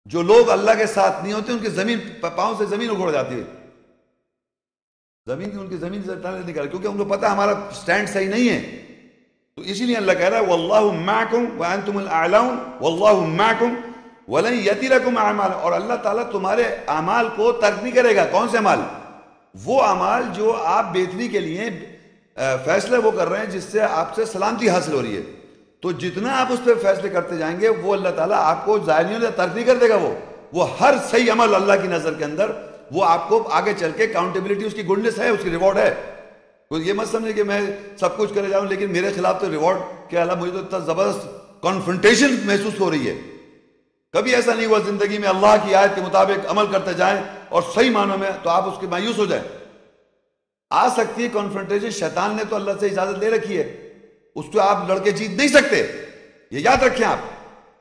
جو لوگ اللہ کے ساتھ نہیں ہوتے ان کی زمین پاؤں سے زمین اکھڑ جاتی ہے، ان کی زمین سے نکال، کیونکہ ان کو پتہ ہمارا سٹینڈ صحیح نہیں ہے. تو اسی لیے اللہ کہہ رہا ہے واللہ معکم وانتم الاعلون واللہ معکم ولن یترکم اعمالکم، اور اللہ تعالیٰ تمہارے اعمال کو ترک نہیں کرے گا. کون سے اعمال؟ وہ اعمال جو آپ بہتری کے لیے فیصلے وہ کر رہے ہیں جس سے آپ سے سلامتی حاصل ہو رہی ہے. تو جتنا آپ اس پہ فیصلے کرتے جائیں گے وہ اللہ تعالیٰ آپ کو ظاہر نہیں ہوتا، ترک نہیں کر دے گا. وہ ہر صحیح عمل اللہ کی نظر کے اندر وہ آپ کو آگے چل کے اکاؤنٹیبلٹی، اس کی گڈنس ہے، اس کی ریوارڈ ہے. یہ مت سمجھے کہ میں سب کچھ کرے جاؤں لیکن میرے خلاف تو ریوارڈ کہ اللہ مجھے تو اتنا زبردست کنفرنٹیشن محسوس ہو رہی ہے. کبھی ایسا نہیں ہوا زندگی میں اللہ کی آیت کے مطابق عمل کرتے جائیں اور صحیح معنوں میں تو آپ اس کے مایوس ہو جائیں. آ سکتی ہے کنفرنٹیشن، شیطان نے تو اللہ سے اجازت لے رکھی ہے، اس کو آپ لڑکے جیت نہیں سکتے. یہ یاد رکھیں آپ،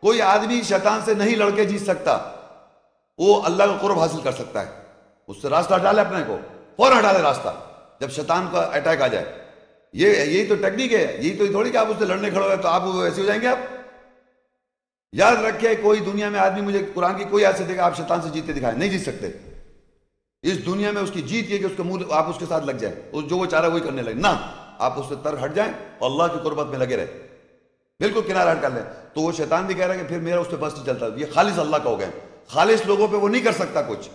کوئی آدمی شیطان سے نہیں لڑکے جیت سکتا. وہ اللہ کا قرب حاصل کر سکتا ہے، اس سے راستہ ہٹا لے، اپنے کو فوراً ہٹا لے راستہ جب شیطان کا اٹیک آ جائے. یہی تو ٹیکنیک ہے، یہی تو تھوڑی کہ آپ اس سے لڑنے کھڑے ہوئے تو آپ ایسے ہو جائیں گے. آپ یاد رکھیں کوئی دنیا میں آدمی مجھے قرآن کی کوئی ایسے دے گا آپ شیطان سے جیتے دکھائیں، نہیں جیت سکتے. اس دنیا میں اس کی جیت یہ کہ اس کا منہ آپ اس کے ساتھ لگ جائیں، جو وہ چاہ رہا ہے وہی کرنے لگے. نہ، آپ اس سے تر ہٹ جائیں اور اللہ کی قربت میں لگے رہے، بالکل کنارہ ہٹ کر لیں. تو وہ شیطان بھی کہہ رہا ہے کہ پھر میرا اس پہ بس نہیں چلتا. یہ خالص اللہ کا ہو گئے، خالص لوگوں پہ وہ نہیں کر سکتا کچھ.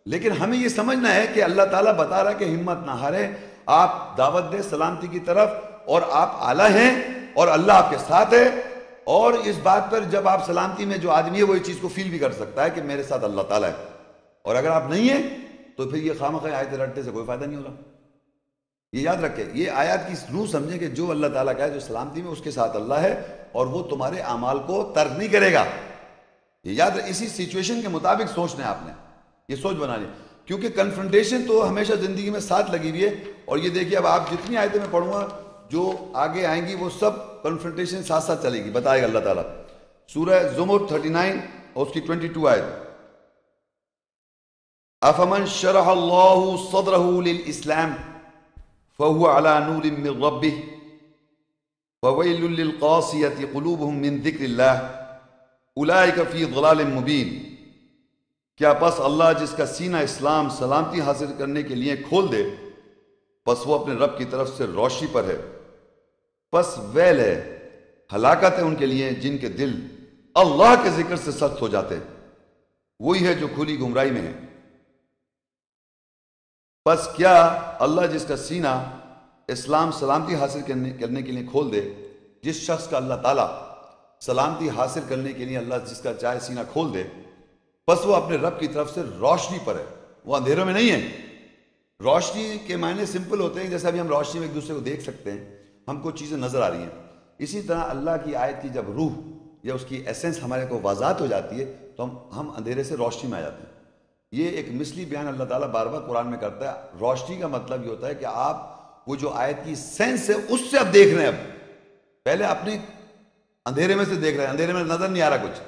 لیکن ہمیں یہ سمجھنا ہے کہ اللہ تعالیٰ بتا رہا ہے کہ ہمت نہ ہارے، آپ دعوت دیں سلامتی کی طرف، اور آپ اعلیٰ ہیں اور اللہ آپ کے ساتھ ہے. اور اس بات پر جب آپ سلامتی میں جو آدمی ہے وہ اس چیز کو فیل بھی کر سکتا ہے کہ میرے ساتھ اللہ تعالیٰ ہے. اور اگر آپ نہیں ہیں تو پھر یہ خامخواہ آیتیں رٹنے سے کوئی فائدہ نہیں ہوگا. یہ یاد رکھیں، یہ آیات کی روح سمجھیں کہ جو اللہ تعالیٰ کا ہے، جو سلامتی میں اس کے ساتھ اللہ ہے اور وہ تمہارے اعمال کو ترک نہیں کرے گا. یہ یاد رکھیں، اسی سچویشن کے مطابق سوچنا ہے آپ نے، یہ سوچ بنانی. کیونکہ کنفرنٹیشن تو ہمیشہ زندگی میں ساتھ لگی ہوئی ہے. اور یہ دیکھیے اب آپ جتنی آیتیں میں پڑھوں گا جو آگے آئیں گی وہ سب کنفرنٹیشن ساتھ ساتھ چلے گی، بتائے گا اللہ تعالیٰ. سورہ زمر 39 اور اس کی 22 آیت، افمن شرح اللہ صدرہ للاسلام فهو على نور من ربه وويل للقاسية قلوبهم من ذكر الله اولئك في ضلال مبين. کیا پس اللہ جس کا سینہ اسلام سلامتی حاصل کرنے کے لیے کھول دے، پس وہ اپنے رب کی طرف سے روشنی پر ہے. پس ویل ہے، ہلاکت ہے ان کے لیے جن کے دل اللہ کے ذکر سے سخت ہو جاتے ہیں، وہی ہے جو کھلی گمراہی میں ہے. پس کیا اللہ جس کا سینہ اسلام سلامتی حاصل کرنے کے لیے کھول دے، جس شخص کا اللہ تعالیٰ سلامتی حاصل کرنے کے لیے اللہ جس کا چاہے سینہ کھول دے، پس وہ اپنے رب کی طرف سے روشنی پر ہے، وہ اندھیروں میں نہیں ہے. روشنی کے معنی سمپل ہوتے ہیں، جیسے ابھی ہم روشنی میں ایک دوسرے کو دیکھ سکتے ہیں، ہم کو چیزیں نظر آ رہی ہیں. اسی طرح اللہ کی آیت کی جب روح یا اس کی ایسنس ہمارے کو واضح ہو جاتی ہے تو ہم اندھیرے سے روشنی میں آ جاتے ہیں. یہ ایک مثلی بیان اللہ تعالیٰ بار بار قرآن میں کرتا ہے. روشنی کا مطلب یہ ہوتا ہے کہ آپ وہ جو آیت کی سینس ہے اس سے آپ دیکھ رہے ہیں. اب پہلے اپنے اندھیرے میں سے دیکھ رہے ہیں، اندھیرے میں نظر نہیں آ رہا کچھ،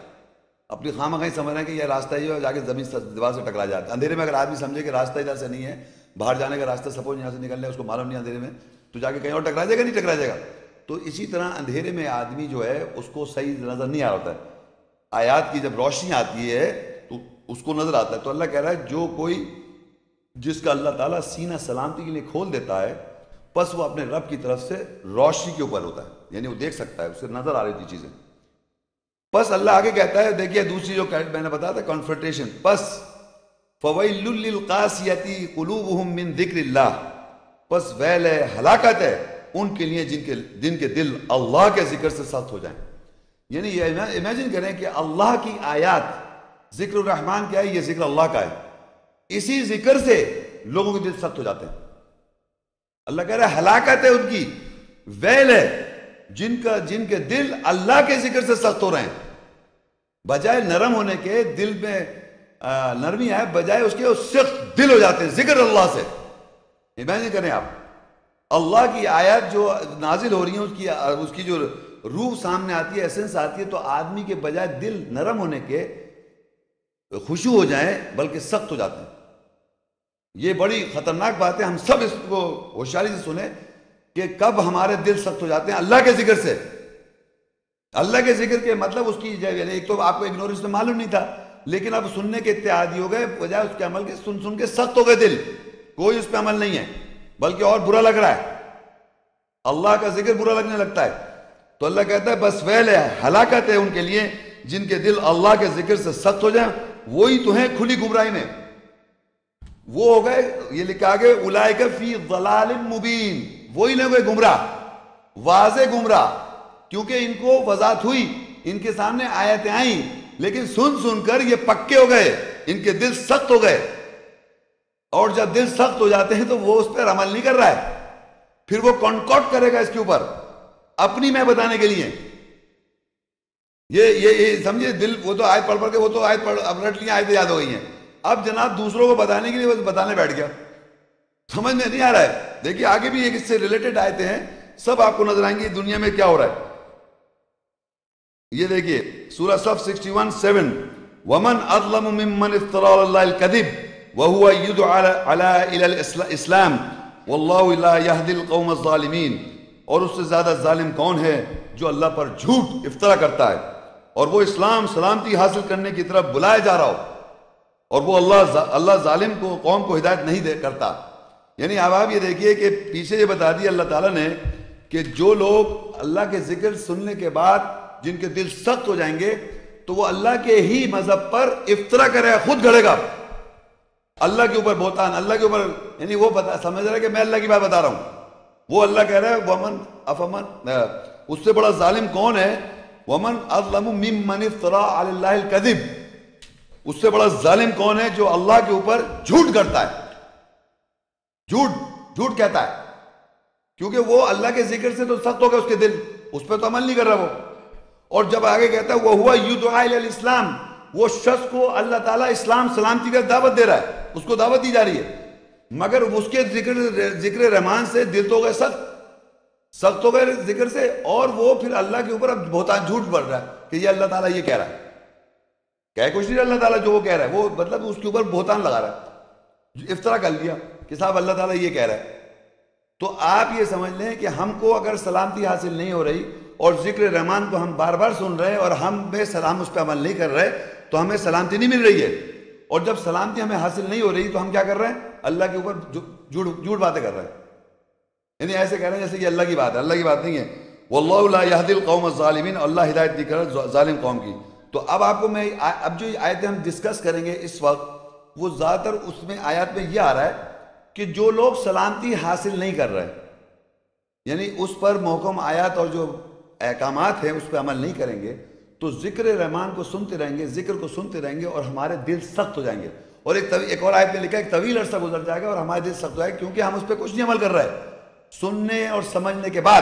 اپنی خواہ سمجھ رہے ہیں کہ یہ راستہ ہی ہے، جا کے زمین دیوار سے ٹکرا جاتا ہے. اندھیرے میں اگر آدمی سمجھے کہ راستہ ادھر سے نہیں ہے، باہر جانے کا راستہ سپوز یہاں سے نکلنے اس کو معلوم نہیں اندھیرے میں، تو جا کے کہیں اور ٹکرا جائے گا، نہیں ٹکرا جائے گا. تو اسی طرح اندھیرے میں آدمی جو ہے اس کو صحیح نظر نہیں آ رہا ہوتا ہے. آیات کی جب روشنی آتی ہے تو اس کو نظر آتا ہے. تو اللہ کہہ رہا ہے جو کوئی جس کا اللہ تعالیٰ سینہ سلامتی کے لیے کھول دیتا ہے، پس وہ اپنے رب کی طرف سے روشنی کے اوپر ہوتا ہے، یعنی وہ دیکھ سکتا ہے، اسے نظر آ رہی تھی چیزیں. پس اللہ آگے کہتا ہے، دیکھیے دوسری جو میں نے بتایا تھا کنفرنٹیشن، پس فویل للقاسیۃ قلوبہم من ذکر اللہ، پس ویل ہے، ہلاکت ہے ان کے لیے جن کے دل اللہ کے ذکر سے سخت ہو جائیں. یعنی یہ امیجن کریں کہ اللہ کی آیات، ذکر الرحمن کیا ہے؟ یہ ذکر اللہ کا ہے، اسی ذکر سے لوگوں کے دل سخت ہو جاتے ہیں. اللہ کہہ رہا ہے ہلاکت ہے ان کی، ویل ہے جن کے دل اللہ کے ذکر سے سخت ہو رہے ہیں. بجائے نرم ہونے کے دل میں نرمی ہے، بجائے اس کے سخت دل ہو جاتے ہیں ذکر اللہ سے. امیجن کریں آپ، اللہ کی آیات جو نازل ہو رہی ہیں اس کی جو روح سامنے آتی ہے، ایسنس آتی ہے، تو آدمی کے بجائے دل نرم ہونے کے خشوع ہو جائیں بلکہ سخت ہو جاتے ہیں. یہ بڑی خطرناک بات ہے. ہم سب اس کو ہوشیاری سے سنیں کہ کب ہمارے دل سخت ہو جاتے ہیں اللہ کے ذکر سے. اللہ کے ذکر کے مطلب اس کی ایک تو آپ کو اگنورنس میں معلوم نہیں تھا، لیکن اب سننے کے اتحادی ہو گئے، بجائے اس کے عمل کے سن سن کے سخت ہو گئے دل، کوئی اس پہ عمل نہیں ہے، بلکہ اور برا لگ رہا ہے، اللہ کا ذکر برا لگنے لگتا ہے۔ تو اللہ کہتا ہے بس ویل ہے، ہلاکت ہے ان کے لیے جن کے دل اللہ کے ذکر سے سخت ہو جائیں، وہی تو ہیں کھلی گمراہی میں، وہ ہو گئے، یہ لکھا گئے اولئک فی ضلال مبین، وہی لوگ گمراہ، واضح گمراہ، کیونکہ ان کو وضاحت ہوئی، ان کے سامنے آیتیں آئیں، لیکن سن سن کر یہ پکے ہو گئے، ان کے دل سخت ہو گئے، اور جب دل سخت ہو جاتے ہیں تو وہ اس پر عمل نہیں کر رہا ہے، پھر وہ کنکوٹ کرے گا اس کے اوپر اپنی میں بتانے کے لیے، یہ سمجھے دل، وہ تو آیت پڑھ کے وہ تو آیت پڑھ اب رٹ لی، آیتیں یاد ہو گئی ہیں، اب جناب دوسروں کو بتانے کے لیے بس بتانے بیٹھ گیا، سمجھ میں نہیں آ رہا ہے۔ دیکھیے آگے بھی ایک اس سے ریلیٹڈ آیتیں ہیں، سب آپ کو نظر آئیں گی دنیا میں کیا ہو رہا ہے۔ یہ دیکھیے سورہ صف 61:7 وَمَنْ أَظْلَمُ مِمَّنِ افْتَرَى عَلَى اللَّهِ الْكَذِبَ وَهُوَ يُدْعَى إِلَى الْإِسْلَامِ وَاللَّهُ لَا يَهْدِي الْقَوْمَ الظَّالِمِينَ، اور اس سے زیادہ ظالم کون ہے جو اللہ پر جھوٹ افطرا کرتا ہے اور وہ اسلام سلامتی حاصل کرنے کی طرف بلایا جا رہا ہو، اور وہ اللہ ظالم کو قوم کو ہدایت نہیں کرتا۔ یعنی اب آپ یہ دیکھیے کہ پیچھے یہ بتا دیا اللہ تعالیٰ نے کہ جو لوگ اللہ کے ذکر سننے کے بعد جن کے دل سخت ہو جائیں گے تو وہ اللہ کے ہی مذہب پر افطرا کرے گا، خود گھڑے گا اللہ کے اوپر بہتان، اللہ کے اوپر، یعنی وہ سمجھ رہا ہے کہ میں اللہ کی بات بتا رہا ہوں، وہ اللہ کہہ رہا ہے ومن افمن، اس سے بڑا ظالم کون ہے، ومن اظلم ممن افترى علی اللہ الکذب، اس سے بڑا ظالم کون ہے جو اللہ کے اوپر جھوٹ کرتا ہے، جھوٹ کہتا ہے، کیونکہ وہ اللہ کے ذکر سے تو سخت ہو گیا اس کے دل، اس پہ تو عمل نہیں کر رہا وہ، اور جب آگے کہتا ہے وَهُوَ يُدْعَى إِلَى الْإِسْلَامِ، وہ شخص کو اللہ تعالیٰ اسلام سلامتی کا دعوت دے رہا ہے، اس کو دعوت دی جا رہی ہے، مگر اس کے ذکر رحمان سے دل تو گئے سخت ہو گئے ذکر سے، اور وہ پھر اللہ کے اوپر اب بہتان جھوٹ بڑھ رہا ہے کہ یہ اللہ تعالیٰ یہ کہہ رہا ہے، کہہ کچھ نہیں اللہ تعالیٰ جو وہ کہہ رہا ہے، وہ مطلب اس کے اوپر بہتان لگا رہا ہے، افطرا کر لیا کہ صاحب اللہ تعالیٰ یہ کہہ رہا ہے۔ تو آپ یہ سمجھ لیں کہ ہم کو اگر سلامتی حاصل نہیں ہو رہی اور ذکر رحمان کو ہم بار بار سن رہے ہیں اور ہم بے سلام اس پہ عمل نہیں کر رہے تو ہمیں سلامتی نہیں مل رہی ہے، اور جب سلامتی ہمیں حاصل نہیں ہو رہی تو ہم کیا کر رہے ہیں، اللہ کے اوپر جھوٹ باتیں کر رہے ہیں، یعنی ایسے کہہ رہے ہیں جیسے یہ اللہ کی بات ہے، اللہ کی بات نہیں ہے، واللہ لا یہدی القوم الظالمین، اللہ ہدایت نہیں کر ظالم قوم کی۔ تو اب آپ کو میں اب جو آیتیں ہم ڈسکس کریں گے اس وقت، وہ زیادہ تر اس میں آیات میں یہ آ رہا ہے کہ جو لوگ سلامتی حاصل نہیں کر رہے، یعنی اس پر محکم آیات اور جو احکامات ہیں اس پہ عمل نہیں کریں گے، تو ذکر رحمان کو سنتے رہیں گے، ذکر کو سنتے رہیں گے اور ہمارے دل سخت ہو جائیں گے، اور ایک اور آیت میں لکھا ہے ایک طویل عرصہ گزر جائے گا اور ہمارے دل سخت ہو جائے گا، کیونکہ ہم اس پہ کچھ نہیں عمل کر رہے، سننے اور سمجھنے کے بعد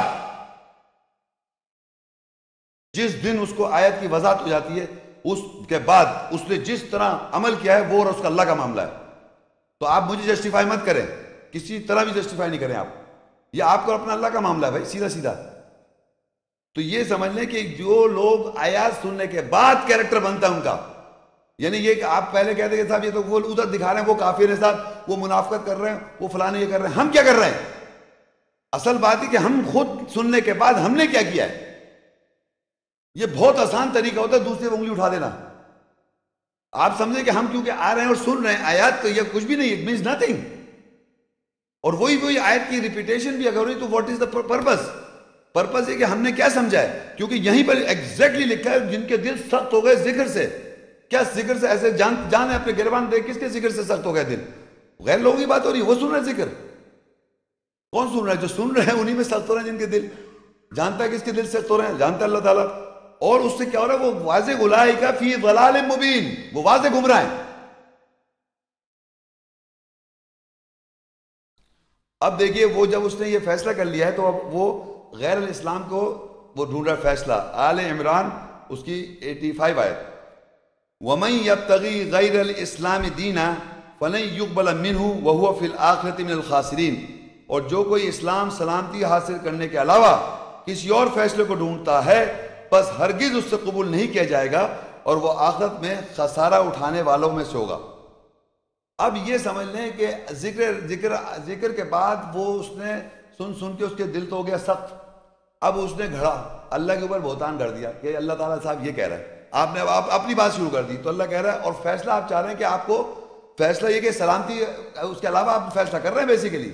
جس دن اس کو آیت کی وضاحت ہو جاتی ہے اس کے بعد اس نے جس طرح عمل کیا ہے وہ اور اس کا اللہ کا معاملہ ہے۔ تو آپ مجھے جسٹیفائی مت کریں، کسی طرح بھی جسٹیفائی نہیں کریں آپ، یہ آپ کو اپنا اللہ کا معاملہ ہے بھائی، سیدھا سیدھا۔ تو یہ سمجھ لیں کہ جو لوگ آیات سننے کے بعد کیریکٹر بنتا ہے ان کا، یعنی یہ کہ آپ پہلے کہتے ہیں کہ صاحب یہ تو وہ ادھر دکھا رہے ہیں، وہ کافر ہیں صاحب، وہ منافقت کر رہے ہیں، وہ فلانے یہ کر رہے ہیں، ہم کیا کر رہے ہیں؟ اصل بات ہے کہ ہم خود سننے کے بعد ہم نے کیا کیا ہے۔ یہ بہت آسان طریقہ ہوتا ہے دوسرے انگلی اٹھا دینا۔ آپ سمجھیں کہ ہم کیونکہ آ رہے ہیں اور سن رہے ہیں آیات، تو یہ کچھ بھی نہیں، اٹ مینز نتھنگ، اور وہی آیت کی ریپیٹیشن بھی اگر ہوئی تو واٹ از دا پرپز ہے کہ ہم نے کیا سمجھا ہے، کیونکہ یہیں پر ایگزیکٹلی لکھا ہے جن کے دل سخت ہو گئے ذکر سے۔ کیا ذکر سے ایسے جان ہے اپنے گربان دے، کس کے ذکر سے سخت ہو گئے دل؟ غیر لوگوں کی بات ہو رہی ہے، وہ سن رہے ذکر، کون سن رہا ہے؟ جو سن رہے ہیں انہی میں سخت ہو رہے ہیں جن کے دل، جانتا ہے کس کے دل سخت ہو رہے ہیں، جانتا ہے اللہ تعالیٰ، اور اس سے کیا ہو رہا ہے، وہ واضح اولئک فی ضلال مبین، وہ واضح گمراہ ہیں۔ اب دیکھیے وہ جب اس نے یہ فیصلہ کر لیا ہے تو اب وہ غیر الاسلام کو وہ ڈھونڈ رہا ہے فیصلہ۔ آل عمران اس کی 85 آیت، وَمَن يَبْتَغِي غَيْرَ الْإِسْلَامِ دِينًا فَلَن يُقْبَلَ مِنْهُ وَهُوَ فِي الْآخِرَةِ مِنَ الْخَاسِرِينَ، اور جو کوئی اسلام سلامتی حاصل کرنے کے علاوہ کسی اور فیصلے کو ڈھونڈتا ہے بس ہرگز اس سے قبول نہیں کیا جائے گا اور وہ آخرت میں خسارہ اٹھانے والوں میں سے ہوگا۔ اب یہ سمجھ لیں کہ ذکر کے بعد وہ اس نے سن کے اس کے دل تو ہو گیا سخت، اب اس نے گھڑا اللہ کے اوپر بہتان گھڑ دیا کہ اللہ تعالیٰ صاحب یہ کہہ رہا ہے، آپ نے اپنی بات شروع کر دی. تو اللہ کہہ رہا ہے اور فیصلہ آپ چاہ رہے ہیں کہ آپ کو فیصلہ یہ کہ سلامتی، اس کے علاوہ آپ فیصلہ کر رہے ہیں بیسیکلی،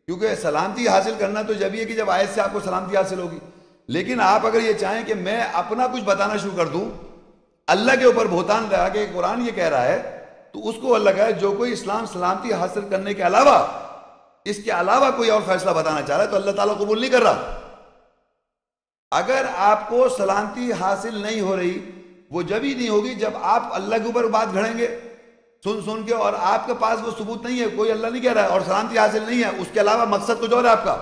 کیونکہ سلامتی حاصل کرنا تو جب یہ کہ جب آیت سے آپ کو سلامتی حاصل ہوگی. لیکن آپ اگر یہ چاہیں کہ میں اپنا کچھ بتانا شروع کر دوں، اللہ کے اوپر بہتان لگا کہ قرآن یہ کہہ رہا ہے، تو اس کو اللہ کہا ہے جو کوئی اسلام سلامتی حاصل کرنے کے علاوہ اس کے علاوہ کوئی اور فیصلہ بتانا چاہ رہا ہے تو اللہ تعالیٰ قبول نہیں کر رہا. اگر آپ کو سلامتی حاصل نہیں ہو رہی، وہ جب ہی نہیں ہوگی جب آپ اللہ کے اوپر بات گھڑیں گے سن کے، اور آپ کے پاس وہ ثبوت نہیں ہے، کوئی اللہ نہیں کہہ رہا ہے اور سلامتی حاصل نہیں ہے، اس کے علاوہ مقصد کچھ اور ہے آپ کا.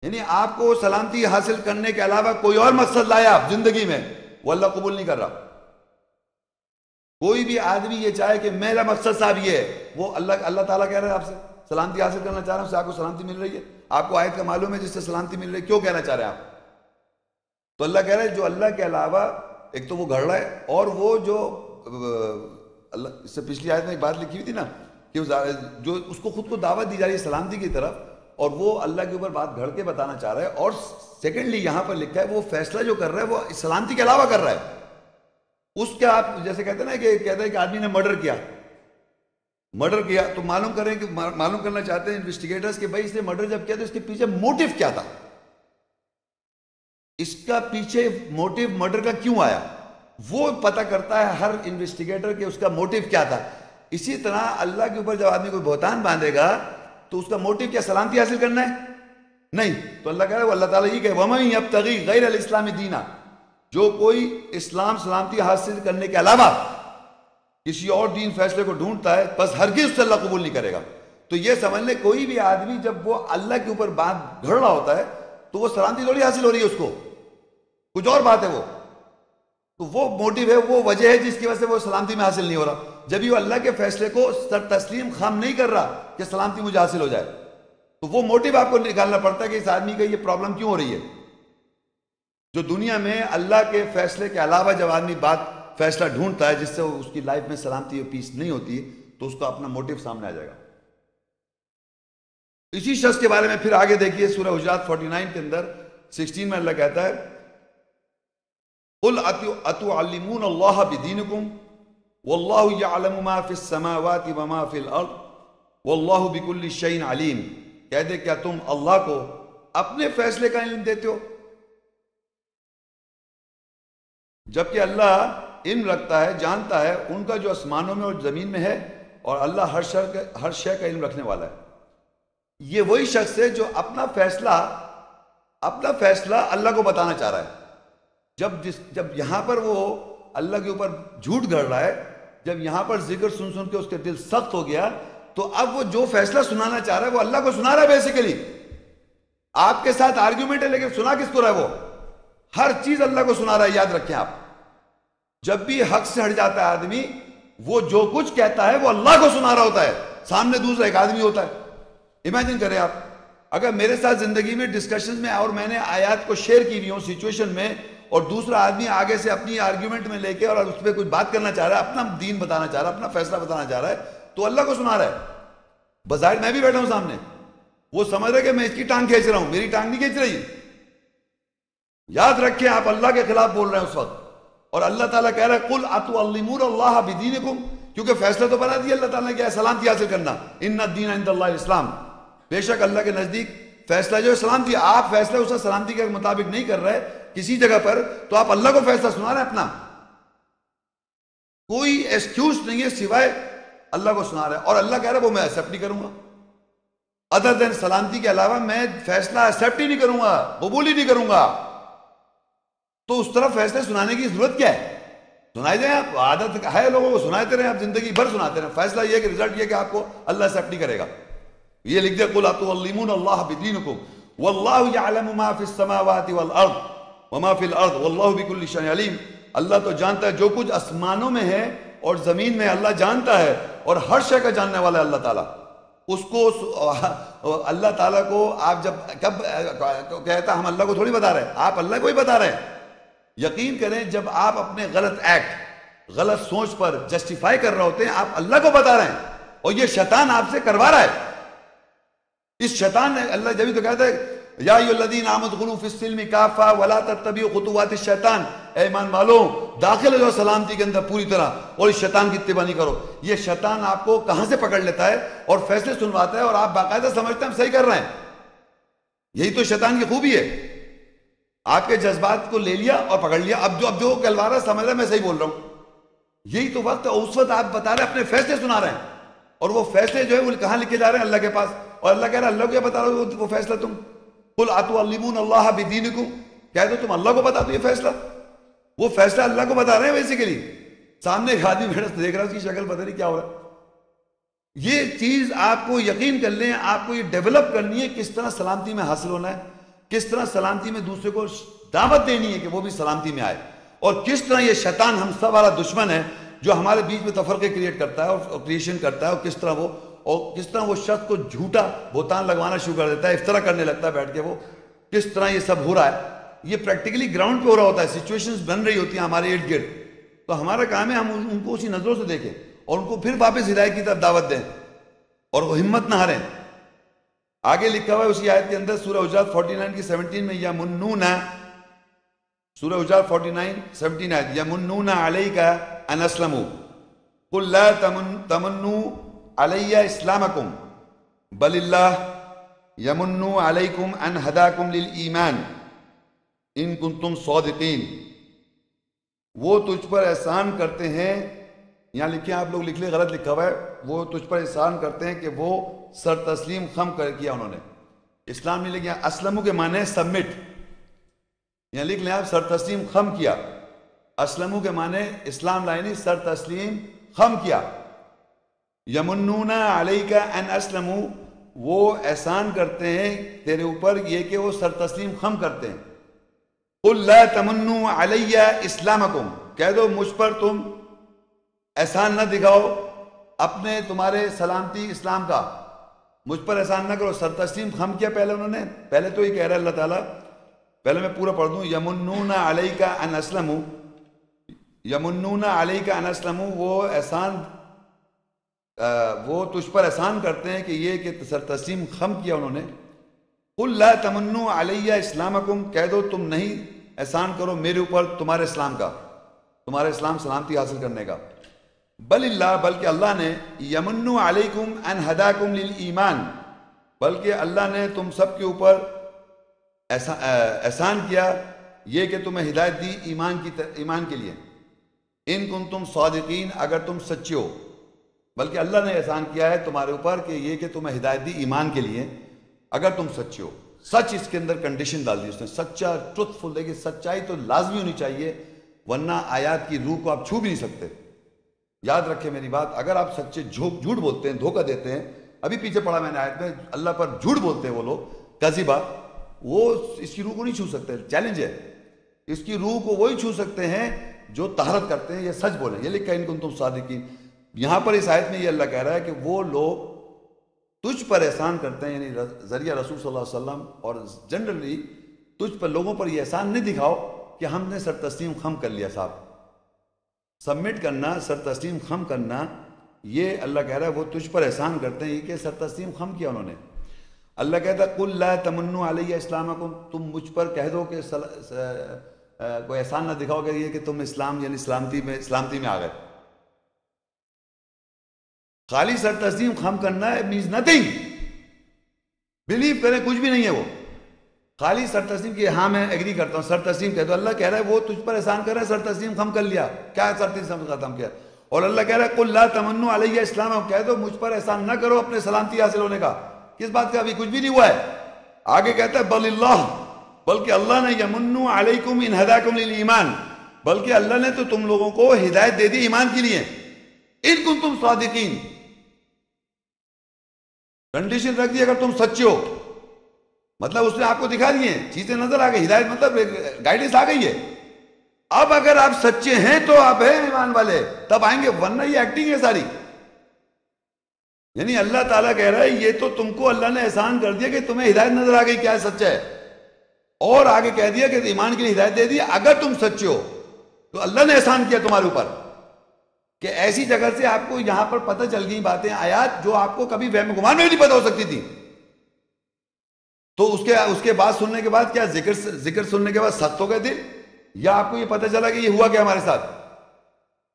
یعنی آپ کو سلامتی حاصل کرنے کے علاوہ کوئی اور مقصد لایا آپ زندگی میں، وہ اللہ قبول نہیں کر رہا. کوئی بھی آدمی یہ چاہے کہ میرا مقصد صاحب یہ ہے، وہ اللہ تعالیٰ کہہ رہا ہے آپ سے سلامتی حاصل کرنا چاہ رہا ہوں، اس سے آپ کو سلامتی مل رہی ہے. آپ کو آیت کا معلوم ہے جس سے سلامتی مل رہی ہے، کیوں کہنا چاہ رہے ہیں آپ؟ تو اللہ کہہ رہا ہے جو اللہ کے علاوہ ایک تو وہ گھڑ رہا ہے، اور وہ جو اللہ، اس سے پچھلی آیت میں ایک بات لکھی ہوئی تھی نا کہ جو اس کو خود کو دعوت دی جا رہی ہے سلامتی کی طرف، اور وہ اللہ کے اوپر بات گھڑ کے بتانا چاہ رہا ہے. اور سیکنڈلی یہاں پر لکھا ہے وہ فیصلہ جو کر رہا ہے وہ سلامتی کے علاوہ کر رہا ہے. اس کا آپ جیسے کہتے ہیں نا کہ کہتے ہیں کہ آدمی نے مرڈر کیا تو معلوم کرنا چاہتے ہیں انویسٹیگیٹرز کہ بھائی اس نے مرڈر جب کیا تو اس کے پیچھے موٹیو کیا تھا، اس کا پیچھے موٹیو مرڈر کا کیوں آیا، وہ پتہ کرتا ہے ہر انویسٹیگیٹر کہ اس کا موٹیو کیا تھا. اسی طرح اللہ کے اوپر جب آدمی کوئی بہتان باندھے گا تو اس کا موٹیو کیا سلامتی حاصل کرنا ہے؟ نہیں. تو اللہ کہہ رہا ہے، وہ اللہ تعالیٰ یہ کہ وَمَن يَبْتَغِي غَيْرَ الْإِسْلَامِ دِينًا، جو کوئی اسلام سلامتی حاصل کرنے کے علاوہ کسی اور دین فیصلے کو ڈھونڈتا ہے بس ہرگز اس سے اللہ قبول نہیں کرے گا. تو یہ سمجھ لیں کوئی بھی آدمی جب وہ اللہ کے اوپر بات گھڑ رہا ہوتا ہے تو وہ سلامتی تھوڑی حاصل ہو رہی ہے، اس کو کچھ اور بات ہے. تو وہ موٹیو ہے، وہ وجہ ہے جس کی وجہ سے وہ سلامتی میں حاصل نہیں ہو رہا. جب یہ اللہ کے فیصلے کو سر تسلیم خام نہیں کر رہا کہ سلامتی مجھے حاصل ہو جائے، تو وہ موٹیو آپ کو نکالنا پڑتا ہے کہ اس آدمی کا یہ پرابلم کیوں ہو رہی ہے. جو دنیا میں اللہ کے فیصلے کے علاوہ جب آدمی فیصلہ ڈھونڈتا ہے جس سے اس کی لائف میں سلامتی اور پیس نہیں ہوتی تو اس کا اپنا موٹیو سامنے آ جائے گا. اسی شخص کے بارے میں پھر آگے دیکھیے سورہ حجرات 49 کے اندر 16 میں اللہ کہتا ہے قُلْ أَتُعَلِّمُونَ اللَّهَ بِدِينِكُمْ وَاللَّهُ يَعْلَمُ مَا فِي السَّمَاوَاتِ وَمَا فِي الْأَرْضِ وَاللَّهُ بِكُلِّ شَيْءٍ عَلِيمٌ. کہہ دے کیا تم اللہ کو اپنے فیصلے کا علم دیتے ہو، جبکہ اللہ علم رکھتا ہے، جانتا ہے ان کا جو آسمانوں میں اور زمین میں ہے، اور اللہ ہر شے کا علم رکھنے والا ہے. یہ وہی شخص ہے جو اپنا فیصلہ اللہ کو بتانا چاہ رہا ہے. جب یہاں پر وہ اللہ کے اوپر جھوٹ گھڑ رہا ہے، جب یہاں پر ذکر سن کے اس کے دل سخت ہو گیا، تو اب وہ جو فیصلہ سنانا چاہ رہا ہے وہ اللہ کو سنا رہا ہے. بیسیکلی آپ کے ساتھ آرگیومنٹ ہے، لیکن سنا کس کو رہا ہے؟ وہ ہر چیز اللہ کو سنا رہا ہے. یاد رکھیں آپ، جب بھی حق سے ہٹ جاتا ہے آدمی، وہ جو کچھ کہتا ہے وہ اللہ کو سنا رہا ہوتا ہے. سامنے دوسرا ایک آدمی ہوتا ہے. امیجن کریں آپ، اگر میرے ساتھ زندگی میں ڈسکشنز میں اور میں نے آیات کو شیئر کی ہوئی ہوں سچویشن میں، اور دوسرا آدمی آگے سے اپنی آرگیومنٹ میں لے کے اور اس پہ کچھ بات کرنا چاہ رہا ہے، اپنا دین بتانا چاہ رہا ہے، اپنا فیصلہ بتانا چاہ رہا ہے، تو اللہ کو سنا رہا ہے. بظاہر میں بھی بیٹھا ہوں سامنے، وہ سمجھ رہا ہے کہ میں اس کی ٹانگ کھینچ رہا ہوں، میری ٹانگ نہیں کھینچ رہی. یاد رکھیں آپ اللہ کے خلاف بول رہے ہیں اس وقت. اور اللہ تعالیٰ کہہ رہا ہے قُلْ أَتُعَلِّمُونَ اللَّهَ بِدِينِكُمْ، کیونکہ فیصلہ تو بنا دیا اللہ تعالیٰ نے کیا ہے، سلامتی حاصل کرنا. إِنَّ الدِّينَ عِنْدَ اللَّهِ الْإِسْلَامُ، بے شک اللہ کے نزدیک فیصلہ جو ہے سلامتی. آپ فیصلہ اس سلامتی کے مطابق نہیں کر رہے کسی جگہ پر، تو آپ اللہ کو فیصلہ سنا رہے ہیں اپنا. کوئی ایکسکیوز نہیں ہے سوائے اللہ کو سنا رہے ہیں. اور اللہ کہہ رہا ہے وہ میں ایکسیپٹ نہیں کروں گا. ادر دین سلامتی کے علاوہ میں فیصلہ ایکسیپٹ ہی نہیں کروں گا، قبول ہی نہیں کروں گا. تو اس طرح فیصلے سنانے کی ضرورت کیا ہے؟ سنائے جائیں. آپ عادت ہے لوگوں کو سناتے رہیں، آپ زندگی بھر سناتے رہیں. فیصلہ یہ کہ رزلٹ یہ کہ آپ کو اللہ ایکسیپٹ نہیں کرے گا. یہ لکھ دے قُلْ أَتُعَلِّمُونَ اللَّهَ بِدِينِكُمْ وَاللَّهُ يَعْلَمُ مَا فِي السَّمَاوَاتِ وَالْأَرْضِ وَمَا فِي الْأَرْضِ وَاللَّهُ بِكُلِّ شَيْءٍ عَلِيمٌ. اللہ تو جانتا ہے جو کچھ آسمانوں میں ہے اور زمین میں، اللہ جانتا ہے، اور ہر شے کا جاننے والا ہے اللہ تعالیٰ. اس کو اللہ تعالیٰ کو آپ جب کب کہتا ہم اللہ کو تھوڑی بتا رہے ہیں، آپ اللہ کو ہی بتا رہے ہیں. یقین کریں جب آپ اپنے غلط ایکٹ، غلط سوچ پر جسٹیفائی کر رہے ہوتے ہیں، آپ اللہ کو بتا رہے ہیں، اور یہ شیطان آپ سے کروا رہا ہے. اس شیطان نے، اللہ جبھی تو کہتا ہے یا ایھا الذین آمنوا ادخلوا فی السلم کافۃ ولا تتبعوا خطوات الشیطان، اے ایمان والوں داخل ہو جاؤ سلامتی کے اندر پوری طرح، اور اس شیطان کی اتباع نہیں کرو۔ یہ شیطان آپ کو کہاں سے پکڑ لیتا ہے اور فیصلے سنواتا ہے، اور آپ باقاعدہ سمجھتے ہیں ہم صحیح کر رہے ہیں۔ یہی تو شیطان کی خوبی ہے، آپ کے جذبات کو لے لیا اور پکڑ لیا، اب جو کہلوا رہا ہے سمجھ رہا ہے میں صحیح بول رہا ہوں۔ یہی تو وقت ہے، اس وقت آپ بتا رہے ہیں، اپنے فیصلے سنا رہے ہیں، اور وہ فیصلے جو ہے وہ کہاں لکھے جا رہے ہیں؟ اللہ کے پاس، اور اللہ کہہ رہا ہے اللہ کو کیا بتا رہے ہو وہ فیصلہ تم؟ قل اتعلمون اللہ بدینکم، کہہ دو تم اللہ کو بتا دو یہ فیصلہ، وہ فیصلہ اللہ کو بتا رہے ہیں بیسیکلی۔ سامنے ایک آدمی میرے سے دیکھ رہا ہے، اس کی شکل پتہ نہیں کیا ہو رہا ہے۔ یہ چیز آپ کو یقین کر لیں، آپ کو یہ ڈیولپ کرنی ہے، کس طرح سلامتی میں حاصل ہونا ہے، کس طرح سلامتی میں دوسرے کو دعوت دینی ہے کہ وہ بھی سلامتی میں آئے، اور کس طرح یہ شیطان ہم سب والا دشمن ہے جو ہمارے بیچ میں تفرقے کریٹ کرتا ہے اور کریشن کرتا ہے، اور کس طرح وہ شخص کو جھوٹا بہتان لگوانا شروع کر دیتا ہے، افترا کرنے لگتا ہے بیٹھ کے، وہ کس طرح یہ سب ہو رہا ہے۔ یہ پریکٹیکلی گراؤنڈ پہ ہو رہا ہوتا ہے، سچویشنز بن رہی ہوتی ہیں ہمارے ارد گرد، تو ہمارا کام ہے ہم ان کو اسی نظروں سے دیکھیں اور ان کو پھر واپس ہدایت کی طرف دعوت دیں، اور وہ ہمت نہ ہاریں۔ آگے لکھا ہوا ہے اسی آیت کے اندر سورہ حجرات 49 کی 17 میں، یمنون، سورہ حجرات 49 17 آیت، یمنون علیک ان اسلموا قل لا تمنوا علی اسلامکم بل اللہ یمن علیکم ان ہداکم للایمان ان کنتم صادقین۔ وہ تجھ پر احسان کرتے ہیں، یہاں لکھے آپ لوگ لکھ لیں، غلط لکھا ہوا ہے، وہ تجھ پر احسان کرتے ہیں کہ وہ سر تسلیم خم کر کیا انہوں نے، اسلام نہیں لکھا، اسلمو کے معنی ہے سبمٹ، یہاں لکھ لیں آپ سر تسلیم خم کیا، اسلمو کے معنی اسلام لائنی سر تسلیم خم کیا۔ یمنون علیک ان اسلموا، وہ احسان کرتے ہیں تیرے اوپر یہ کہ وہ سر تسلیم خم کرتے ہیں۔ قل لا تمنوا علی اسلامکم، کہہ دو مجھ پر تم احسان نہ دکھاؤ اپنے تمہارے سلامتی اسلام کا، مجھ پر احسان نہ کرو، سر تسلیم خم کیا پہلے انہوں نے، پہلے تو یہ کہہ رہا ہے اللہ تعالیٰ، پہلے میں پورا پڑھ دوں، یمنون علیک ان اسلموا، یمنون علیک ان اسلموا، وہ احسان وہ تجھ پر احسان کرتے ہیں کہ یہ کہ سر تسلیم خم کیا انہوں نے۔ قل لا تمنوا علی اسلامکم، کہہ دو تم نہیں احسان کرو میرے اوپر تمہارے اسلام کا، تمہارے اسلام سلامتی حاصل کرنے کا، بل اللہ، بلکہ اللہ نے، یمن علیکم ان ہداکم للایمان، بلکہ اللہ نے تم سب کے اوپر احسان کیا یہ کہ تمہیں ہدایت دی ایمان کے لیے، ان کنتم صادقین، اگر تم سچے ہو، بلکہ اللہ نے احسان کیا ہے تمہارے اوپر کہ یہ کہ تمہیں ہدایت دی ایمان کے لیے اگر تم سچے ہو۔ سچ اس کے اندر کنڈیشن ڈال دی اس نے، سچا ٹروتھ فل، دیکھیے سچائی تو لازمی ہونی چاہیے ورنہ آیات کی روح کو آپ چھو بھی نہیں سکتے۔ یاد رکھیں میری بات، اگر آپ سچے جھوٹ بولتے ہیں، دھوکہ دیتے ہیں، ابھی پیچھے پڑھا میں نے آیت میں، اللہ پر جھوٹ بولتے ہیں وہ لوگ، کذبہ، وہ اس کی روح کو نہیں چھو سکتے، چیلنج ہے، اس کی روح کو وہی چھو سکتے ہیں جو طہارت کرتے ہیں، یہ سچ بولیں، یہ لکھا ہے ان کنتم صادقین۔ یہاں پر اس آیت میں یہ اللہ کہہ رہا ہے کہ وہ لوگ تجھ پر احسان کرتے ہیں، یعنی ذریعہ رسول صلی اللہ علیہ وسلم، اور جنرلی تجھ پر لوگوں پر یہ احسان نہیں دکھاؤ کہ ہم نے سر تسلیم خم کر لیا، صاحب سبمٹ کرنا، سر تسلیم خم کرنا، یہ اللہ کہہ رہا ہے وہ تجھ پر احسان کرتے ہیں، یہ کہ سر تسلیم خم کیا انہوں نے۔ اللہ کہتا ہے قل لا تمنوا علی اسلامکم، تم مجھ پر کہہ دو کہ کوئی احسان نہ دکھاؤ کہ یہ کہ تم اسلام یعنی سلامتی میں آ گئے۔ خالی سر تسلیم خم کرنا ہے means nothing، بلیو کریں کچھ بھی نہیں ہے، وہ خالی سر تسلیم کی، ہاں میں ایگری کرتا ہوں، سر تسلیم کہہ دو، اللہ کہہ رہا ہے وہ تجھ پر احسان کر رہا ہے، سر تسلیم خم کر لیا، کیا سر تسلیم ختم کیا، اور اللہ کہہ رہا ہے قل لا تمنوا علی اسلامکم، کہہ دو مجھ پر احسان نہ کرو اپنے سلامتی حاصل ہونے کا، کس بات کا، ابھی کچھ بھی نہیں ہوا ہے۔ آگے کہتا ہے بل اللہ، بلکہ اللہ نے، یمن علیکم ان ہداکم للایمان، بلکہ اللہ نے تو تم لوگوں کو ہدایت دے دی ایمان کے لیے، ان کنتم صادقین، کنڈیشن رکھ دی اگر تم سچے ہو، مطلب اس نے آپ کو دکھا دی ہیں چیزیں، نظر آ گئی، ہدایت مطلب گائیڈنس آ گئی ہے۔ اب اگر آپ سچے ہیں تو آپ ہیں ایمان والے، تب آئیں گے، ورنہ یہ ایکٹنگ ہے ساری، یعنی اللہ تعالیٰ کہہ رہا ہے یہ تو تم کو اللہ نے احسان کر دیا کہ تمہیں ہدایت نظر آ گئی کیا ہے سچا ہے، اور آگے کہہ دیا کہ ایمان کے لیے ہدایت دے دی، اگر تم سچے ہو تو اللہ نے احسان کیا تمہارے اوپر کہ ایسی جگہ سے آپ کو یہاں پر پتہ چل گئی باتیں، آیات جو آپ کو کبھی وہم گمان میں بھی نہیں پتہ ہو سکتی تھی، تو اس کے بعد سننے کے بعد کیا ذکر سننے کے بعد سخت ہو گئے دل، یا آپ کو یہ پتہ چلا کہ یہ ہوا کیا ہمارے ساتھ؟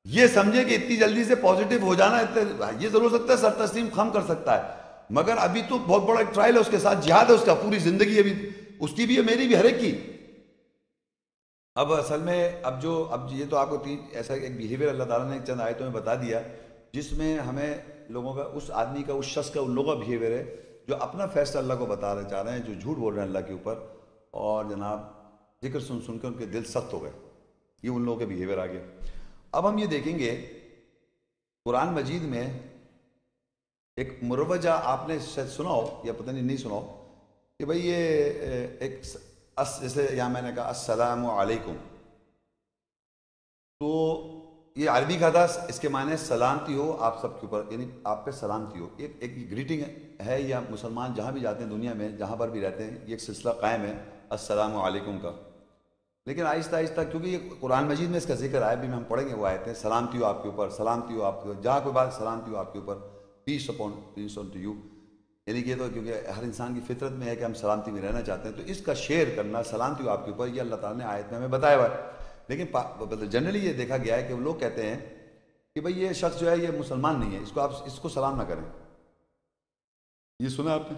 یہ سمجھے کہ اتنی جلدی سے پازیٹیو ہو جانا یہ ضرور سکتا ہے سر تسلیم خم کر سکتا ہے، مگر ابھی تو بہت بڑا ایک ٹرائل ہے، اس کے ساتھ جہاد ہے، اس کا پوری زندگی ابھی اس کی بھی ہے، میری بھی، ہر ایک کی۔ اب اصل میں اب یہ تو آپ کو ایسا ایک بیہیویئر اللہ تعالیٰ نے ایک چند آیتوں میں بتا دیا جس میں ہمیں لوگوں کا، اس آدمی کا، اس شخص کا، ان لوگوں کا بیہیویئر ہے جو اپنا فیصلہ اللہ کو بتانا چاہ رہے ہیں، جو جھوٹ بول رہے ہیں اللہ کے اوپر، اور جناب ذکر سن سن کر ان کے دل سخت ہو گئے، یہ ان لوگوں کے بیہیویئر آ گیا۔ اب ہم یہ دیکھیں گے قرآن مجید میں ایک مروجہ، آپ نے شاید سنا ہو یا پتہ نہیں سنا ہو، کہ بھئی یہ ایک جیسے یہاں میں نے کہا السلام علیکم، تو یہ عربی کا تھا، اس کے معنی سلامتی ہو آپ سب کے اوپر، یعنی آپ پہ سلامتی ہو، ایک گریٹنگ ہے، یا مسلمان جہاں بھی جاتے ہیں دنیا میں، جہاں پر بھی رہتے ہیں، یہ ایک سلسلہ قائم ہے السلام علیکم کا۔ لیکن آہستہ آہستہ، کیونکہ یہ قرآن مجید میں اس کا ذکر آیا بھی، ہم پڑھیں گے وہ آیتیں، سلامتی ہو آپ کے اوپر، سلامتی ہو آپ کے اوپر، جہاں کوئی بات سلامتی ہو آپ کے اوپر، پیس آن ٹو یو، یعنی کہ یہ تو کیونکہ ہر انسان کی فطرت میں ہے کہ ہم سلامتی میں رہنا چاہتے ہیں، تو اس کا شیئر کرنا، سلامتی ہو آپ کے اوپر، یہ اللہ تعالیٰ نے آیت میں ہمیں بتایا ہوا ہے۔ لیکن جنرلی یہ دیکھا گیا ہے کہ وہ لوگ کہتے ہیں کہ بھئی یہ شخص جو ہے یہ مسلمان نہیں ہے، اس کو سلام نہ کریں۔ یہ سنا آپ نے؟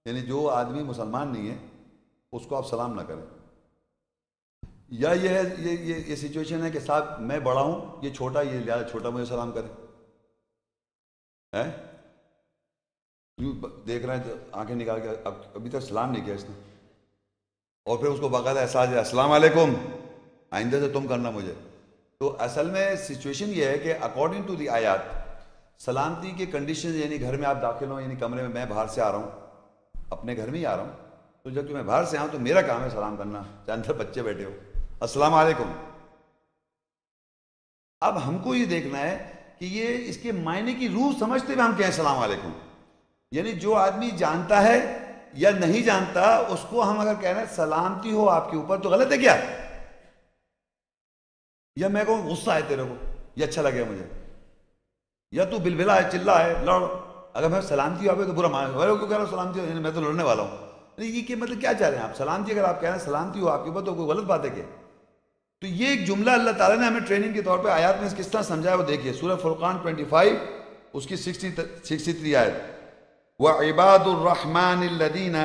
یعنی جو آدمی مسلمان نہیں ہے اس کو آپ سلام نہ کریں، یا یہ سچویشن ہے کہ صاحب میں بڑا ہوں، یہ چھوٹا، یہ لہٰذا چھوٹا مجھے سلام کرے، دیکھ رہے ہیں آنکھیں نکال کے ابھی تک سلام نہیں کیا اس نے، اور پھر اس کو باقاعدہ احساس ہے السلام علیکم، آئندہ سے تم کرنا مجھے۔ تو اصل میں سچویشن یہ ہے کہ اکارڈنگ ٹو دی آیات، سلامتی کے کنڈیشن، یعنی گھر میں آپ داخل ہوں، یعنی کمرے میں باہر سے آ رہا ہوں، اپنے گھر میں ہی آ رہا ہوں، تو جب کہ میں باہر سے آؤں تو میرا کام ہے سلام کرنا، چاہے اندر بچے بیٹھے ہو، السلام علیکم۔ اب ہم کو یہ دیکھنا ہے کہ یہ اس کے معنی کی روح سمجھتے ہوئے ہم کہیں السلام علیکم، یعنی جو آدمی جانتا ہے یا نہیں جانتا اس کو ہم اگر کہہ رہے ہیں سلامتی ہو آپ کے اوپر، تو غلط ہے کیا؟ یا میں کہوں غصہ ہے تیرے کو، یہ اچھا لگے مجھے، یا تو بلبلا ہے، چلا ہے، لڑ، اگر میں سلامتی ہو آپ تو برا مان، کیوں کہہ رہا ہوں سلامتی ہو، یعنی میں تو لڑنے والا ہوں، یہ کہ مطلب کیا چاہ رہے ہیں آپ؟ سلامتی اگر آپ کہہ رہے ہیں سلامتی ہو آپ کے اوپر تو کوئی غلط بات ہے کیا؟ تو یہ ایک جملہ اللہ تعالیٰ نے ہمیں ٹریننگ کے طور پہ آیات میں کس طرح سمجھایا وہ دیکھیے، سورہ فرقان 25 اس کی 63 آیت، وَعِبَادُ الرَّحْمَنِ الَّذِينَ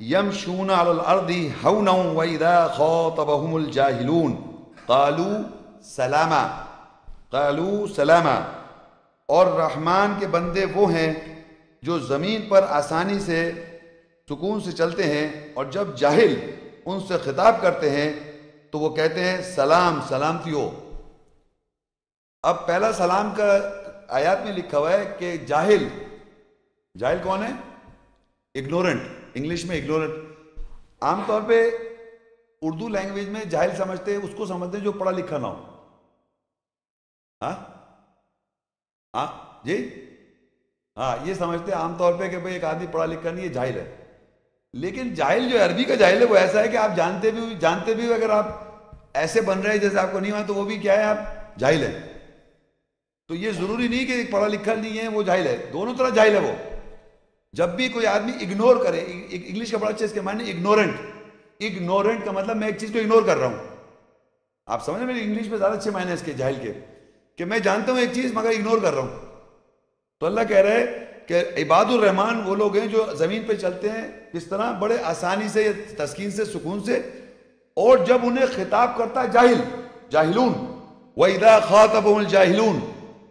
يَمْشُونَ عَلَى الْأَرْضِ هَوْنًا وَإِذَا خَاطَبَهُمُ الْجَاهِلُونَ قَالُوا سَلَامًا، اور رحمان کے بندے وہ ہیں جو زمین پر آسانی سے سکون سے چلتے ہیں، اور جب جاہل ان سے خطاب کرتے ہیں تو وہ کہتے ہیں سلام، سلامتی ہو۔ اب پہلا سلام کا آیات میں لکھا ہوا ہے کہ جاہل کون ہے؟ اگنورنٹ، انگلش میں اگنورنٹ۔ عام طور پہ اردو لینگویج میں جاہل سمجھتے ہیں اس کو سمجھتے ہیں جو پڑھا لکھا نہ ہو، جی ہاں، یہ سمجھتے ہیں عام طور پہ کہ بھئی ایک آدمی پڑھا لکھا نہیں ہے، جاہل ہے۔ لیکن جاہل جو عربی کا جاہل ہے وہ ایسا ہے کہ آپ جانتے بھی ہو اگر آپ ایسے بن رہے ہیں جیسے آپ کو نہیں ہوا تو وہ بھی کیا ہے، آپ جاہل ہیں۔ تو یہ ضروری نہیں کہ پڑھا لکھا نہیں ہے وہ جاہل ہے، دونوں طرح جاہل ہے وہ۔ جب بھی کوئی آدمی اگنور کرے، انگلش کا بڑا اچھا اس کے معنی اگنورنٹ کا مطلب میں ایک چیز کو اگنور کر رہا ہوں، آپ سمجھیں، میری انگلش میں زیادہ اچھے معنی ہے اس کے جاہل کے، کہ میں جانتا ہوں ایک چیز مگر اگنور کر رہا ہوں۔ تو اللہ کہہ رہے ہیں کہ عباد الرحمن وہ لوگ ہیں جو زمین پہ چلتے ہیں کس طرح، بڑے آسانی سے، تسکین سے، سکون سے، اور جب انہیں خطاب کرتا ہے جاہلون، وَإِذَا خَاطَبَهُمُ الْجَاهِلُونَ،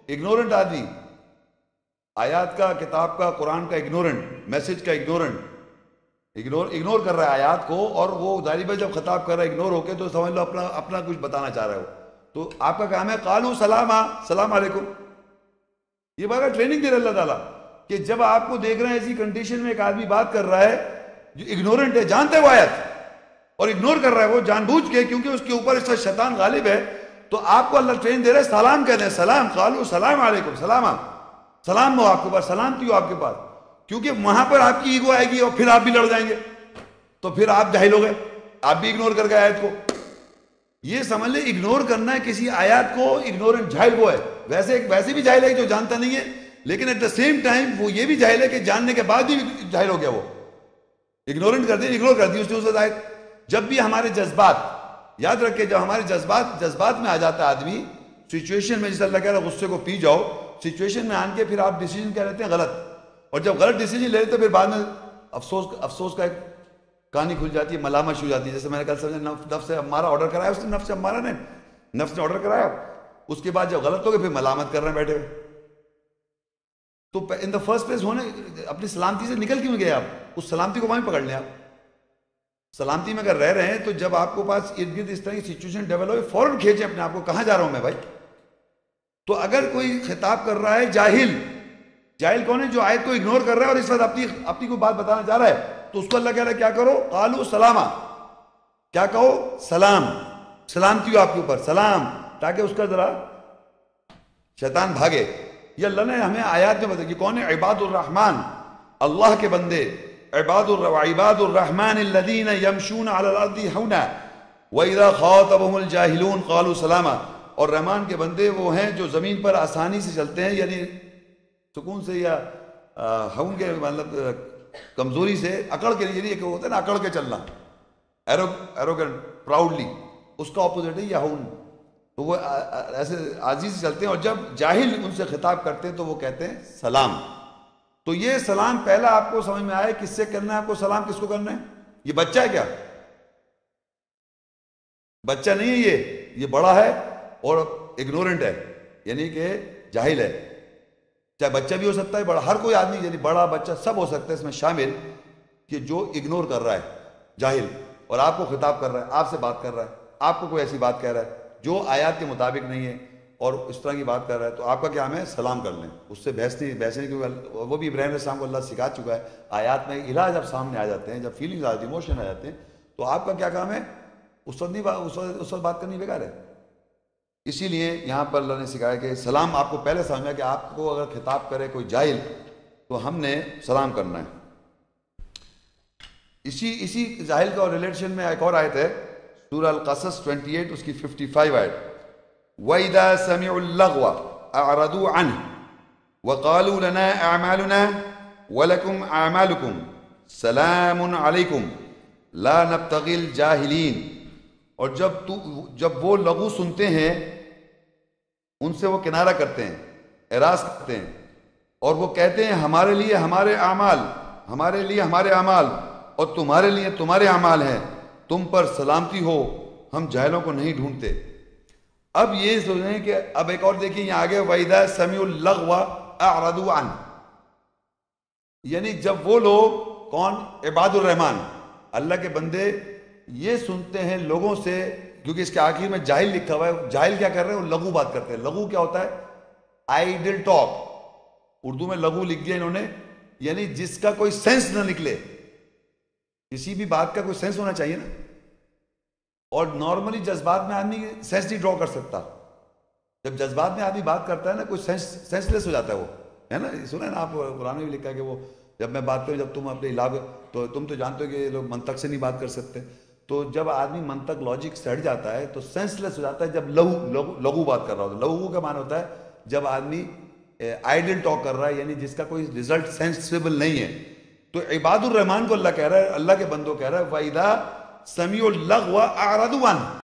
اگنورنٹ آدمی، آیات کا، کتاب کا، قرآن کا اگنورنٹ، میسج کا اگنور کر رہا ہے آیات کو، اور وہ ظاہری بات جب خطاب کر رہا ہے اگنور ہو کے تو سمجھ لو اپنا کچھ بتانا چاہ رہے ہو، تو آپ کا کام ہے قالوا سلاما، سلام علیکم۔ یہ بات ٹریننگ دے رہا اللہ تعالیٰ کہ جب آپ کو دیکھ رہے ہیں ایسی کنڈیشن میں ایک آدمی بات کر رہا ہے جو اگنورنٹ ہے، جانتا ہے وہ آیت اور اگنور کر رہا ہے وہ جان بوجھ کے، کیونکہ اس کے اوپر اس کا شیطان غالب ہے، تو آپ کو اللہ ٹرین دے رہا ہے سلام کہتے ہیں، سلام، قالوا سلام علیکم، سلام ہو آپ کے پاس، سلامتی ہو آپ کے پاس، کیونکہ وہاں پر آپ کی ایگو آئے گی اور پھر آپ بھی لڑ جائیں گے، تو پھر آپ جاہل ہو گئے، آپ بھی اگنور کر گئے آیت کو۔ یہ سمجھ لیں اگنور کرنا ہے کسی آیات کو، اگنورنٹ جاہل وہ ہے، ویسے بھی جاہل ہے جو جانتا نہیں ہے، لیکن ایٹ دا سیم ٹائم وہ یہ بھی جاہل ہے کہ جاننے کے بعد بھی جاہل ہو گیا، وہ اگنورنٹ کر دی، اگنور کر دی اس نے آیت۔ جب بھی ہمارے جذبات یاد رکھے جب ہمارے جذبات میں آ جاتا ہے آدمی سچویشن میں، جیسے اللہ کہہ رہا ہے غصے کو پی جاؤ، سچویشن میں آن کے پھر آپ ڈیسیجن کیا لیتے ہیں غلط، اور جب غلط ڈیسیجن لے لیتے پھر بعد میں افسوس کا ایک کہانی کھل جاتی ہے، ملامت شروع ہو جاتی ہے. جیسے میں نے کل سمجھا نفس امارہ آرڈر کرایا، اس نے نفس امارہ نے آرڈر کرایا، اس کے بعد جب غلط ہو گئے پھر ملامت کر رہے ہیں بیٹھے ہوئے. تو ان دا فرسٹ پلیس اپنی سلامتی سے نکل کیوں گئے آپ؟ اس سلامتی کو وہیں پکڑ لیں. آپ سلامتی میں اگر رہ رہے ہیں تو جب آپ کو پاس ارد گرد اس طرح کی سچویشن ڈیولپ ہوئی فوراً کھینچیں اپنے آپ کو، کہاں جا رہا ہوں میں بھائی. تو اگر کوئی خطاب کر رہا ہے جاہل کون ہے؟ جو آیت کو اگنور کر رہا ہے اور اس وقت اپنی کوئی بات بتانا چاہ رہا ہے، تو اس کو اللہ کہہ رہا ہے کیا کرو؟ قالوا سلاما، کیا کہو؟ سلام، سلامتی ہو آپ کے اوپر، سلام، تاکہ اس کا ذرا شیطان بھاگے. یہ اللہ نے ہمیں آیات میں بتایا کہ کون ہے؟ عباد الرحمن، اللہ کے بندے. عباد الرحمن الذین یمشون علی الارض ہونا وَإِذَا خَاطَبَهُمُ الْجَاهِلُونَ قَالُوا سَلَامًا. اور رحمان کے بندے وہ ہیں جو زمین پر آسانی سے چلتے ہیں، یعنی سکون سے یا ہون کے مطلب کمزوری سے، اکڑ کے، یعنی کہ ہوتا ہے نا اکڑ کے چلنا، ایروگنٹ، پراؤڈلی، اس کا اپوزٹ ہے یا ہون. تو وہ ایسے عاجزی سے چلتے ہیں، اور جب جاہل ان سے خطاب کرتے ہیں تو وہ کہتے ہیں سلام. تو یہ سلام پہلا آپ کو سمجھ میں آئے کس سے کرنا ہے؟ آپ کو سلام کس کو کرنا ہے؟ یہ بچہ ہے کیا؟ بچہ نہیں ہے، یہ بڑا ہے اور اگنورنٹ ہے، یعنی کہ جاہل ہے. چاہے بچہ بھی ہو سکتا ہے، بڑا، ہر کوئی آدمی، یعنی بڑا بچہ سب ہو سکتا ہے اس میں شامل، کہ جو اگنور کر رہا ہے، جاہل، اور آپ کو خطاب کر رہا ہے، آپ سے بات کر رہا ہے، آپ کو کوئی ایسی بات کہہ رہا ہے جو آیات کے مطابق نہیں ہے اور اس طرح کی بات کر رہا ہے، تو آپ کا کیا ہمیں سلام کر لیں، اس سے بحث نہیں، کیونکہ وہ بھی ابراہیم علیہ السلام کو اللہ سکھا چکا ہے. آیات میں الہ جب سامنے آ جاتے ہیں، جب فیلنگز آ جاتی ہیں، ایموشن آ جاتے ہیں، تو آپ کا کیا کام ہے؟ اس وقت بات کرنی بیکار ہے. اسی لیے یہاں پر اللہ نے سکھایا کہ سلام آپ کو پہلے سمجھا کہ آپ کو اگر خطاب کرے کوئی جاہل تو ہم نے سلام کرنا ہے. اسی جاہل کا ریلیشن میں ایک اور آیت ہے، سورہ القصص 28 اس کی 55 آیت. وَإِذَا سَمِعُوا اللَّغْوَ أَعْرَضُوا عَنْهُ وَقَالُوا لَنَا أَعْمَالُنَا وَلَكُمْ أَعْمَالُكُمْ سَلَامٌ عَلَيْكُمْ لَا نَبْتَغِي الْجَاهِلِينَ. اور جب وہ لغو سنتے ہیں ان سے وہ کنارہ کرتے ہیں، اعراض کرتے ہیں، اور وہ کہتے ہیں ہمارے لیے ہمارے اعمال، ہمارے لیے ہمارے اعمال، اور تمہارے لیے تمہارے اعمال ہیں، تم پر سلامتی ہو، ہم جاہلوں کو نہیں ڈھونڈتے. اب یہ سوچیں کہ اب ایک اور دیکھیں یہاں آگے وَإِذَا سَمِعُوا اللَّغْوَ أَعْرَضُوا عَنْهُ، یعنی جب وہ لوگ، کون؟ عباد الرحمن، اللہ کے بندے، یہ سنتے ہیں لوگوں سے، کیونکہ اس کے آخر میں جاہل لکھا ہوا ہے. جاہل کیا کر رہے ہیں؟ وہ لغو بات کرتے ہیں. لغو کیا ہوتا ہے؟ Idol talk. اردو میں لغو لکھ دیا انہوں نے، یعنی جس کا کوئی سینس نہ نکلے. کسی بھی بات کا کوئی سینس ہونا چاہیے نا، اور نارملی جذبات میں آدمی سینس نہیں ڈرا کر سکتا. جب جذبات میں آدمی بات کرتا ہے نا، کوئی سینس لیس ہو جاتا ہے، وہ ہے نا. سنا ہے نا آپ، قرآن میں بھی لکھا ہے کہ وہ جب میں بات کروں، جب تم اپنے علاقے، تو تم تو جانتے ہو کہ یہ لوگ منطق سے نہیں بات کر سکتے. تو جب آدمی منطق لاجک سے ہٹ جاتا ہے تو سینس لیس ہو جاتا ہے. جب لغو بات کر رہا ہوتا ہے، لغو کا معنی ہوتا ہے جب آدمی آئیڈل ٹاک کر رہا ہے، یعنی جس کا کوئی رزلٹ سینسیبل نہیں ہے. تو عباد الرحمن کو اللہ کہہ رہا ہے، اللہ کے بندوں کہہ رہا ہے وَإِذَا سَمِعُوا اللَّغْوَ أَعْرَضُوا عَنْهُ.